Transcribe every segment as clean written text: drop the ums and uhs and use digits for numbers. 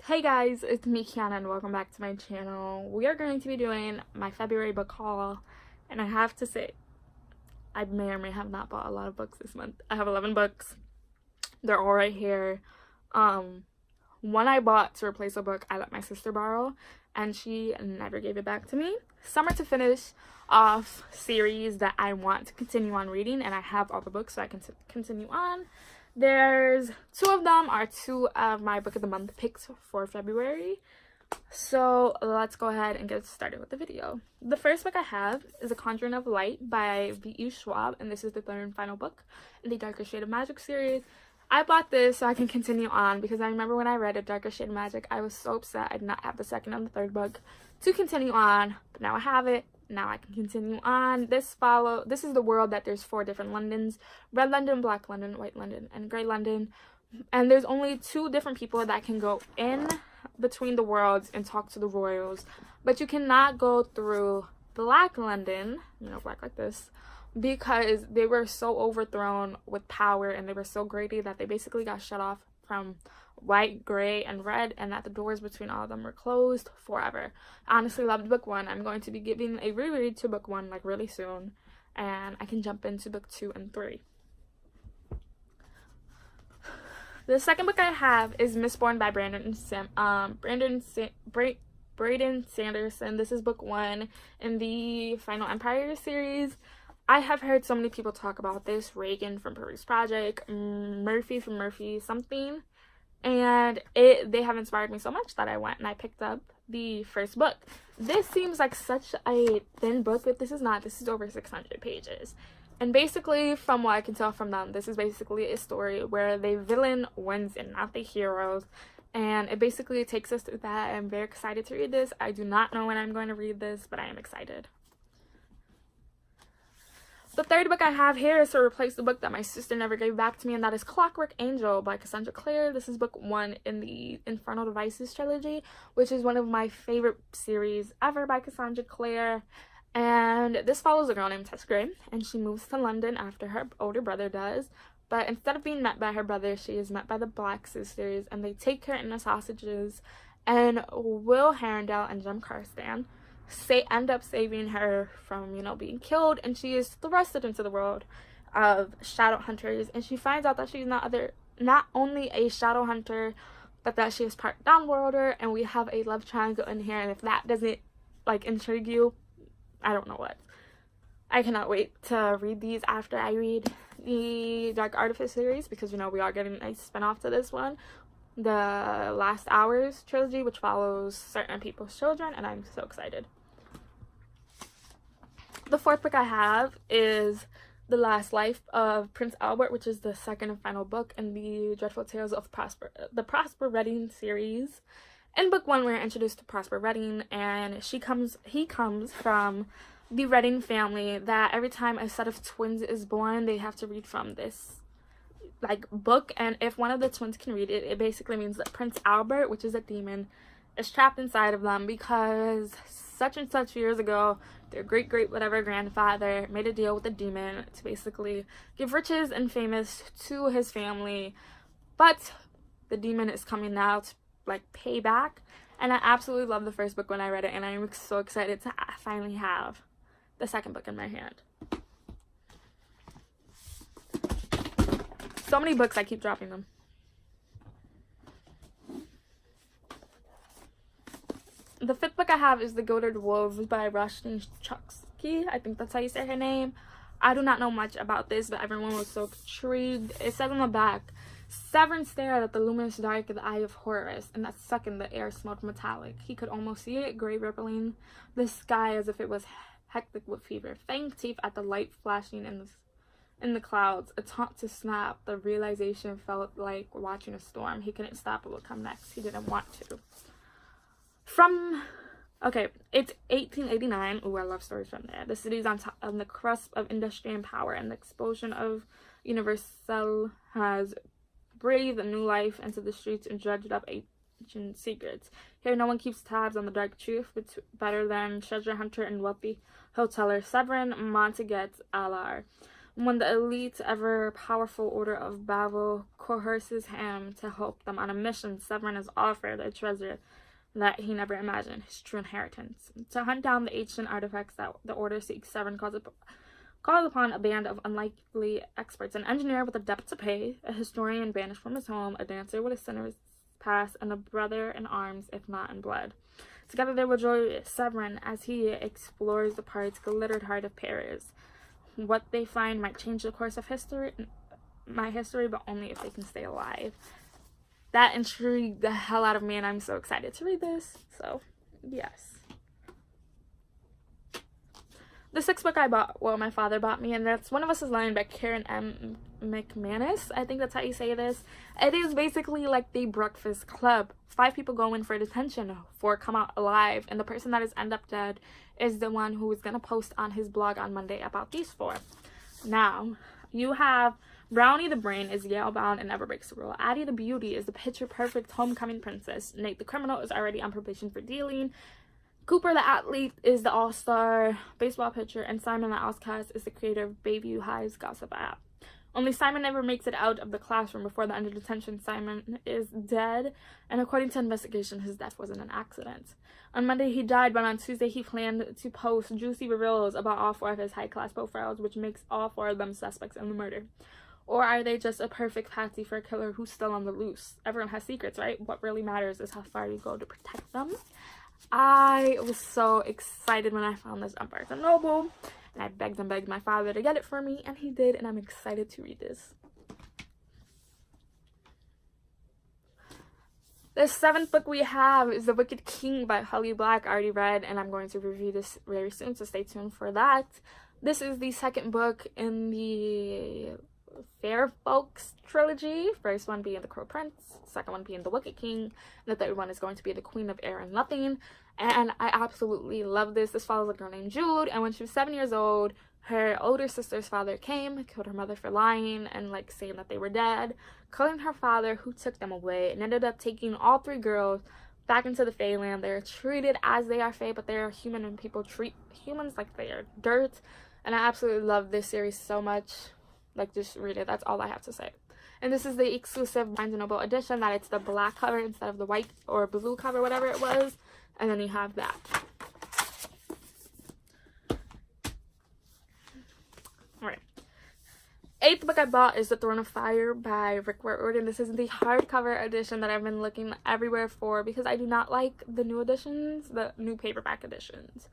Hey guys, it's me Kiana and welcome back to my channel. We are going to be doing my February book haul, and I have to say I may or may have not bought a lot of books this month. I have 11 books. They're all right here. One I bought to replace a book I let my sister borrow and she never gave it back to me. Some are to finish off series that I want to continue on reading, and I have all the books so I can continue on. There's two of them are two of my book of the month picks for February. So let's go ahead and get started with the video. The first book I have is The Conjuring of Light by V.E. Schwab, and this is the third and final book in the Darker Shade of Magic series. I bought this so I can continue on because I remember when I read A Darker Shade of Magic, I was so upset I did not have the second and the third book to continue on, but now I have it. Now I can continue on. This is the world that there's 4 different Londons: Red London, Black London, White London, and Grey London. And there's only 2 different people that can go in between the worlds and talk to the royals. But you cannot go through Black London, black like this, because they were so overthrown with power and they were so greedy that they basically got shut off from white, gray, and red, and that the doors between all of them were closed forever. I honestly loved book 1. I'm going to be giving a reread to book 1 like really soon, and I can jump into book 2 and 3. The second book I have is Mistborn by Brandon Sanderson. This is book 1 in the Final Empire series. I have heard so many people talk about this. Reagan from Peruse Project, Murphy from Murphy something, and they have inspired me so much that I went and I picked up the first book. This seems like such a thin book, but this is not. This is over 600 pages. And basically, from what I can tell from them, this is basically a story where the villain wins and not the heroes. And it basically takes us through that. I'm very excited to read this. I do not know when I'm going to read this, but I am excited. The third book I have here is to replace the book that my sister never gave back to me, and that is Clockwork Angel by Cassandra Clare. This is book 1 in the Infernal Devices trilogy, which is one of my favorite series ever by Cassandra Clare. And this follows a girl named Tess Gray, and she moves to London after her older brother does. But instead of being met by her brother, she is met by the Black Sisters, and they take her in as hostages. And Will Herondale and Jem Carstan end up saving her from, being killed, and she is thrusted into the world of shadow hunters, and she finds out that she's not only a shadow hunter, but that she is part downworlder, and we have a love triangle in here, and if that doesn't intrigue you, I don't know what. I cannot wait to read these after I read the Dark Artifice series, because we are getting a spinoff to this one, the Last Hours trilogy, which follows certain people's children, and I'm so excited. The fourth book I have is The Last Life of Prince Albert, which is the second and final book in the Dreadful Tales of the Prosper Redding series. In book 1, we're introduced to Prosper Redding, and he comes from the Redding family that every time a set of twins is born, they have to read from this book, and if one of the twins can read it, it basically means that Prince Albert, which is a demon, is trapped inside of them because such and such years ago, their great whatever grandfather made a deal with the demon to basically give riches and famous to his family, but the demon is coming now to pay back. And I absolutely loved the first book when I read it, and I'm so excited to finally have the second book in my hand. So many books, I keep dropping them. The fifth book I have is The Goated Wolves by Roshni Chokshi. I think that's how you say her name. I do not know much about this, but everyone was so intrigued. It says on the back, Severin stared at the luminous dark of the eye of Horus, and that second the air smelled metallic. He could almost see it, gray rippling the sky as if it was hectic with fever. Fang teeth at the light flashing in the clouds, a taunt to Snap. The realization felt like watching a storm. He couldn't stop what would come next. He didn't want to. It's 1889. Ooh, I love stories from there. The city's on the cusp of industry and power, and the explosion of Universal has breathed a new life into the streets and dredged up ancient secrets. Here, no one keeps tabs on the dark truth better than treasure hunter and wealthy hoteler Severin Montaguet Alar. when the elite, ever powerful order of Babel coerces him to help them on a mission, Severin is offered a treasure that he never imagined, his true inheritance. To hunt down the ancient artifacts that the order seeks, Severin calls upon a band of unlikely experts: an engineer with a debt to pay, a historian banished from his home, a dancer with a sinner's past, and a brother in arms, if not in blood. Together they will join Severin as he explores the parts glittered heart of Paris. What they find might change the course of my history, but only if they can stay alive. That intrigued the hell out of me, and I'm so excited to read this. So, yes. The sixth book I bought, well, my father bought me, and that's One of Us is Lying by Karen M. McManus. I think that's how you say this. It is basically like the Breakfast Club. 5 people go in for detention, 4 come out alive, and the person that is end up dead is the one who is going to post on his blog on Monday about these 4. Now, you have Brownie the Brain is Yale bound and never breaks the rule. Addie the Beauty is the picture-perfect homecoming princess. Nate the Criminal is already on probation for dealing. Cooper the Athlete is the all-star baseball pitcher. And Simon the Outcast is the creator of Bayview High's gossip app. Only Simon never makes it out of the classroom before the end of detention. Simon is dead, and according to investigation, his death wasn't an accident. On Monday he died, but on Tuesday he planned to post juicy reveals about all 4 of his high-class profiles, which makes all 4 of them suspects in the murder. Or are they just a perfect patsy for a killer who's still on the loose? Everyone has secrets, right? What really matters is how far you go to protect them. I was so excited when I found this on Barnes & Noble, and I begged and begged my father to get it for me, and he did, and I'm excited to read this. The 7th book we have is The Wicked King by Holly Black. I already read, and I'm going to review this very soon, so stay tuned for that. This is the 2nd book in the Fair Folks trilogy. First one being The Crow Prince, second one being The Wicked King, and the 3rd one is going to be The Queen of Air and Nothing. And I absolutely love this. This follows a girl named Jude, and when she was 7 years old, her older sister's father came, killed her mother for lying and like saying that they were dead, killing her father, who took them away, and ended up taking all 3 girls back into the Faeland. They're treated as they are Fae, but they are human, and people treat humans like they are dirt. And I absolutely love this series so much. Like, just read it. That's all I have to say. And this is the exclusive Barnes & Noble edition, that it's the black cover instead of the white or blue cover, whatever it was. And then you have that. Alright. 8th book I bought is The Throne of Fire by Rick Riordan. This is the hardcover edition that I've been looking everywhere for because I do not like the new editions, the new paperback editions.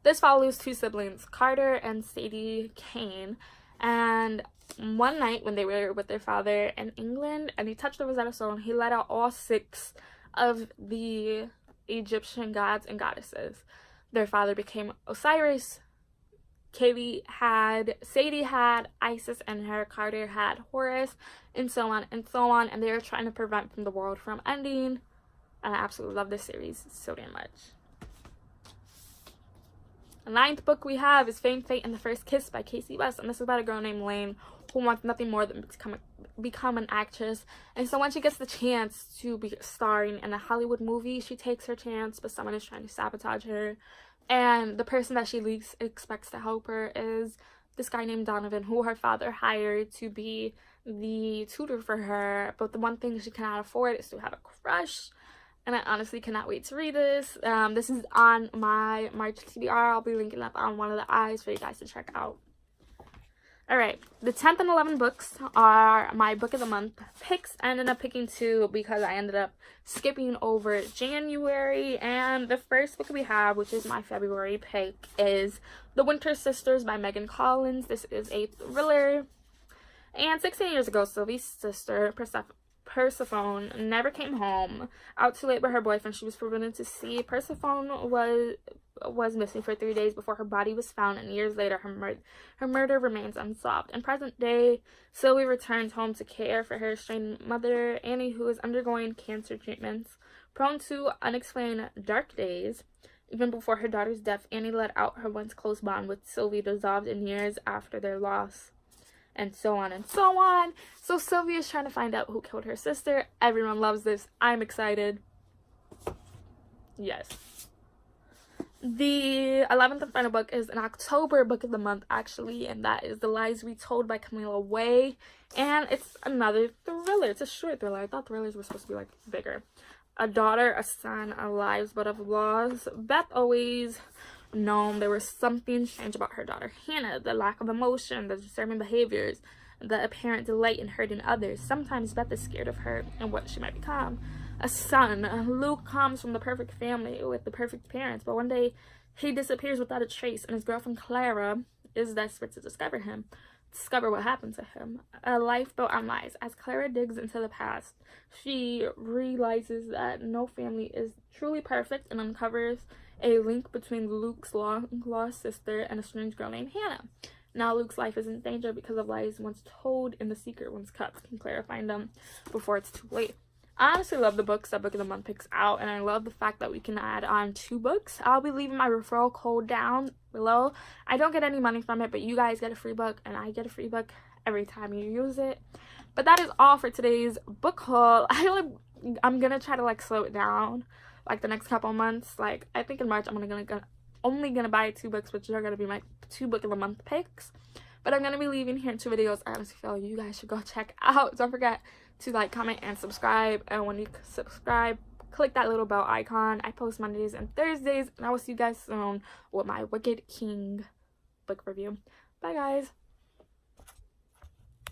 This follows 2 siblings, Carter and Sadie Kane. And one night when they were with their father in England and he touched the Rosetta Stone, he let out all 6 of the Egyptian gods and goddesses. Their father became Osiris, Sadie had Isis, and her Carter had Horus, and so on and so on. And they were trying to prevent the world from ending. And I absolutely love this series so damn much. The 9th book we have is Fame, Fate, and the First Kiss by Casey West, and this is about a girl named Lane who wants nothing more than become an actress. And so when she gets the chance to be starring in a Hollywood movie, she takes her chance, but someone is trying to sabotage her. And the person that she least expects to help her is this guy named Donovan, who her father hired to be the tutor for her. But the one thing she cannot afford is to have a crush. And I honestly cannot wait to read this. This is on my March TBR. I'll be linking up on one of the eyes for you guys to check out. Alright, the 10th and 11th books are my book of the month picks. I ended up picking 2 because I ended up skipping over January. And the first book we have, which is my February pick, is The Winter Sisters by Megan Collins. This is a thriller. And 16 years ago, Sylvie's sister, Persephone, never came home. Out too late with her boyfriend, she was forbidden to see. Persephone was missing for 3 days before her body was found, and years later her murder remains unsolved. In present day, Sylvie returns home to care for her estranged mother, Annie, who is undergoing cancer treatments. Prone to unexplained dark days, even before her daughter's death, Annie let out her once close bond with Sylvie, dissolved in years after their loss. And so on and so on. So Sylvia is trying to find out who killed her sister. Everyone loves this. I'm excited. Yes. The 11th and final book is an October book of the month, actually, and that is The Lies We Told by Camilla Way. And it's another thriller. It's a short thriller. I thought thrillers were supposed to be, like, bigger. A daughter, a son, a lives but of laws. Beth always known there was something strange about her daughter Hannah. The lack of emotion, the disturbing behaviors, the apparent delight in hurting others. Sometimes Beth is scared of her and what she might become. A son, Luke, comes from the perfect family with the perfect parents, but one day he disappears without a trace, and his girlfriend Clara is desperate to discover what happened to him. A life built on lies. As Clara digs into the past, she realizes that no family is truly perfect and uncovers a link between Luke's lost sister and a strange girl named Hannah. Now Luke's life is in danger because of lies once told and the secret ones kept. Can Clara find them before it's too late? I honestly love the books that Book of the Month picks out, and I love the fact that we can add on 2 books. I'll be leaving my referral code down below. I don't get any money from it, but you guys get a free book, and I get a free book every time you use it. But that is all for today's book haul. I'm gonna try to like slow it down like the next couple months. Like I think in March I'm only gonna buy 2 books, which are gonna be my 2 Book of the Month picks. But I'm gonna be leaving here 2 videos I honestly feel you guys should go check out. Don't forget to like, comment, and subscribe. And when you subscribe, click that little bell icon. I post Mondays and Thursdays, and I will see you guys soon with my Wicked King book review. Bye guys.